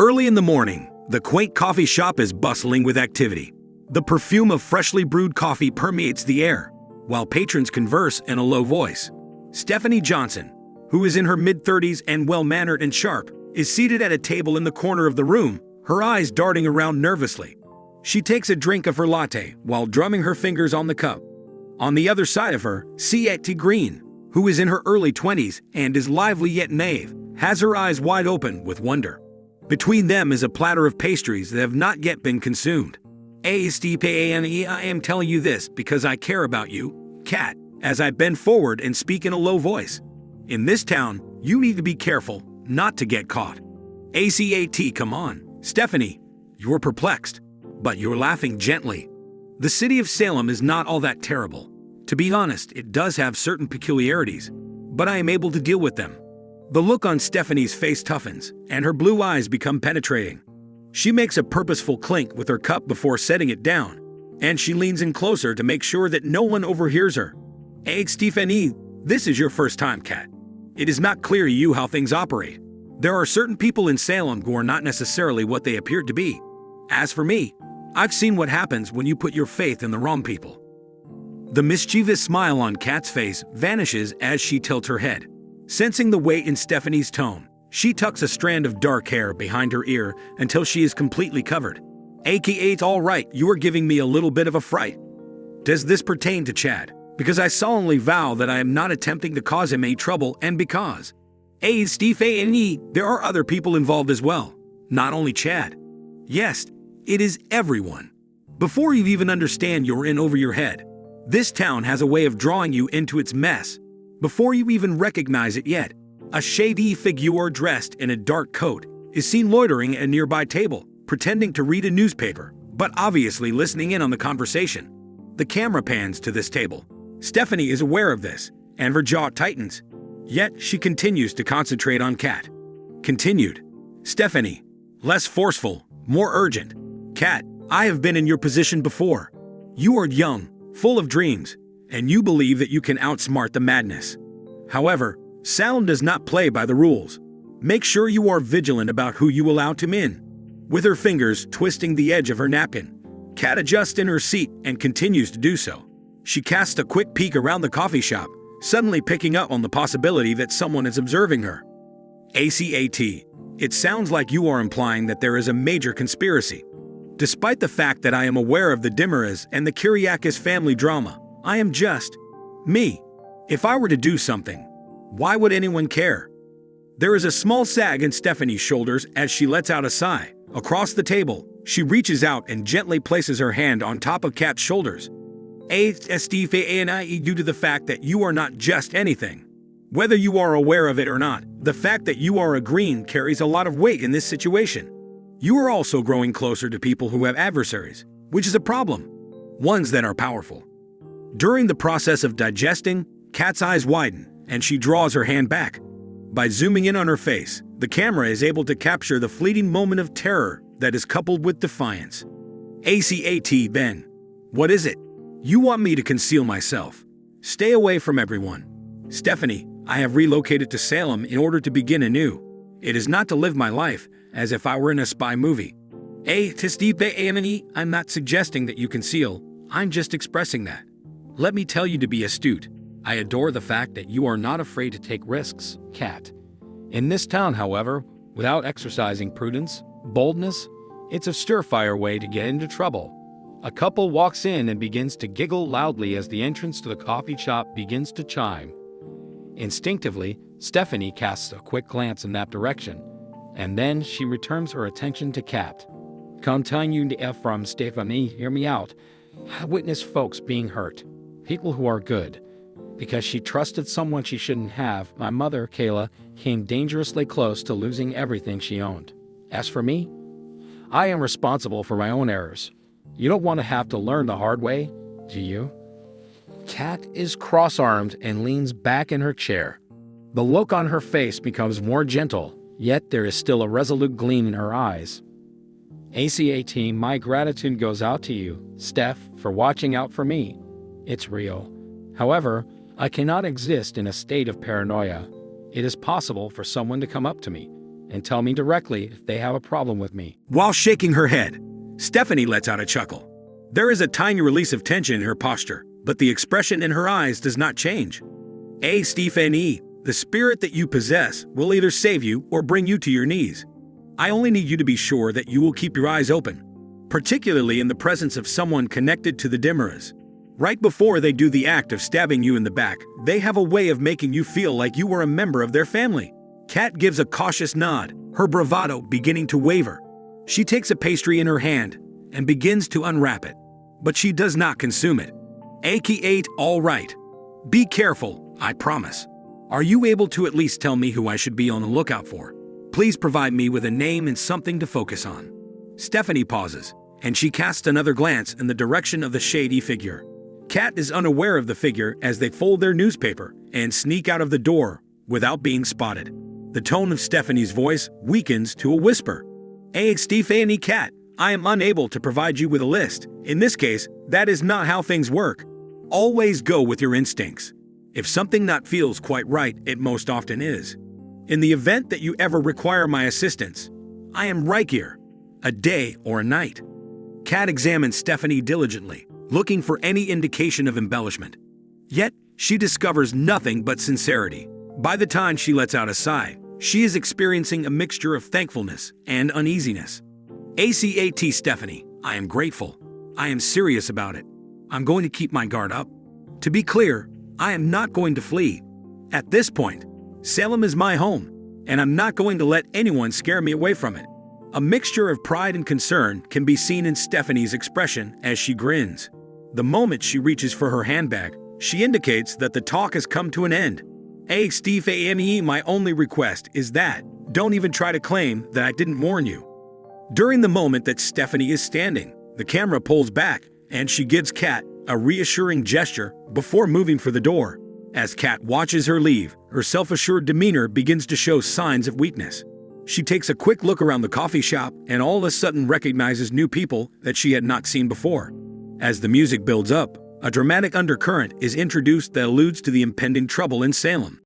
Early in the morning, the quaint coffee shop is bustling with activity. The perfume of freshly brewed coffee permeates the air, while patrons converse in a low voice. Stephanie Johnson, who is in her mid-30s and well-mannered and sharp, is seated at a table in the corner of the room, her eyes darting around nervously. She takes a drink of her latte while drumming her fingers on the cup. On the other side of her, Siete Green, who is in her early 20s and is lively yet naive, has her eyes wide open with wonder. Between them is a platter of pastries that have not yet been consumed. Stepane, I am telling you this because I care about you, Kat, as I bend forward and speak in a low voice. In this town, you need to be careful not to get caught. ACAT, come on. Stephanie, you're perplexed, but you're laughing gently. The city of Salem is not all that terrible. To be honest, it does have certain peculiarities, but I am able to deal with them. The look on Stephanie's face toughens, and her blue eyes become penetrating. She makes a purposeful clink with her cup before setting it down, and she leans in closer to make sure that no one overhears her. Hey, Stephanie, this is your first time, Kat. It is not clear to you how things operate. There are certain people in Salem who are not necessarily what they appear to be. As for me, I've seen what happens when you put your faith in the wrong people. The mischievous smile on Kat's face vanishes as she tilts her head. Sensing the weight in Stephanie's tone, she tucks a strand of dark hair behind her ear until she is completely covered. AKA, all right, you are giving me a little bit of a fright. Does this pertain to Chad? Because I solemnly vow that I am not attempting to cause him any trouble, and because Stephanie, there are other people involved as well, not only Chad. Yes, it is everyone. Before you even understand you're in over your head, this town has a way of drawing you into its mess. Before you even recognize it yet, a shady figure dressed in a dark coat is seen loitering at a nearby table, pretending to read a newspaper, but obviously listening in on the conversation. The camera pans to this table. Stephanie is aware of this, and her jaw tightens. Yet she continues to concentrate on Kat. Continued. Stephanie, less forceful, more urgent. Kat, I have been in your position before. You are young, full of dreams, and you believe that you can outsmart the madness. However, Salem does not play by the rules. Make sure you are vigilant about who you allow to in. With her fingers twisting the edge of her napkin, Kat adjusts in her seat and continues to do so. She casts a quick peek around the coffee shop, suddenly picking up on the possibility that someone is observing her. ACAT, it sounds like you are implying that there is a major conspiracy. Despite the fact that I am aware of the Dimaras and the Kyriakis family drama, I am just me. If I were to do something, why would anyone care? There is a small sag in Stephanie's shoulders as she lets out a sigh. Across the table, she reaches out and gently places her hand on top of Kat's shoulders. Due to the fact that you are not just anything. Whether you are aware of it or not, the fact that you are a green carries a lot of weight in this situation. You are also growing closer to people who have adversaries, which is a problem. Ones that are powerful. During the process of digesting, Kat's eyes widen, and she draws her hand back. By zooming in on her face, the camera is able to capture the fleeting moment of terror that is coupled with defiance. ACAT, Ben. What is it? You want me to conceal myself. Stay away from everyone. Stephanie, I have relocated to Salem in order to begin anew. It is not to live my life as if I were in a spy movie. I'm not suggesting that you conceal. I'm just expressing that. Let me tell you to be astute. I adore the fact that you are not afraid to take risks, Kat. In this town, however, without exercising prudence, boldness, it's a surefire way to get into trouble. A couple walks in and begins to giggle loudly as the entrance to the coffee shop begins to chime. Instinctively, Stephanie casts a quick glance in that direction, and then she returns her attention to Kat. Continue from Stephanie, hear me out. I witness folks being hurt, people who are good. Because she trusted someone she shouldn't have, my mother, Kayla, came dangerously close to losing everything she owned. As for me, I am responsible for my own errors. You don't want to have to learn the hard way, do you? Kat is cross-armed and leans back in her chair. The look on her face becomes more gentle, yet there is still a resolute gleam in her eyes. ACAT, my gratitude goes out to you, Steph, for watching out for me. It's real. However, I cannot exist in a state of paranoia. It is possible for someone to come up to me, and tell me directly if they have a problem with me. While shaking her head, Stephanie lets out a chuckle. There is a tiny release of tension in her posture, but the expression in her eyes does not change. Stephanie, the spirit that you possess will either save you or bring you to your knees. I only need you to be sure that you will keep your eyes open, particularly in the presence of someone connected to the Dimmeras. Right before they do the act of stabbing you in the back, they have a way of making you feel like you were a member of their family. Kat gives a cautious nod, her bravado beginning to waver. She takes a pastry in her hand and begins to unwrap it, but she does not consume it. AK8, all right. Be careful, I promise. Are you able to at least tell me who I should be on the lookout for? Please provide me with a name and something to focus on. Stephanie pauses, and she casts another glance in the direction of the shady figure. Kat is unaware of the figure as they fold their newspaper and sneak out of the door without being spotted. The tone of Stephanie's voice weakens to a whisper. Stephanie, Kat, I am unable to provide you with a list. In this case, that is not how things work. Always go with your instincts. If something not feels quite right, it most often is. In the event that you ever require my assistance, I am right here, a day or a night. Kat examines Stephanie diligently, looking for any indication of embellishment. Yet, she discovers nothing but sincerity. By the time she lets out a sigh, she is experiencing a mixture of thankfulness and uneasiness. ACAT Stephanie, I am grateful. I am serious about it. I'm going to keep my guard up. To be clear, I am not going to flee. At this point, Salem is my home, and I'm not going to let anyone scare me away from it. A mixture of pride and concern can be seen in Stephanie's expression as she grins. The moment she reaches for her handbag, she indicates that the talk has come to an end. Stephanie, my only request is that don't even try to claim that I didn't warn you. During the moment that Stephanie is standing, the camera pulls back and she gives Kat a reassuring gesture before moving for the door. As Kat watches her leave, her self-assured demeanor begins to show signs of weakness. She takes a quick look around the coffee shop and all of a sudden recognizes new people that she had not seen before. As the music builds up, a dramatic undercurrent is introduced that alludes to the impending trouble in Salem.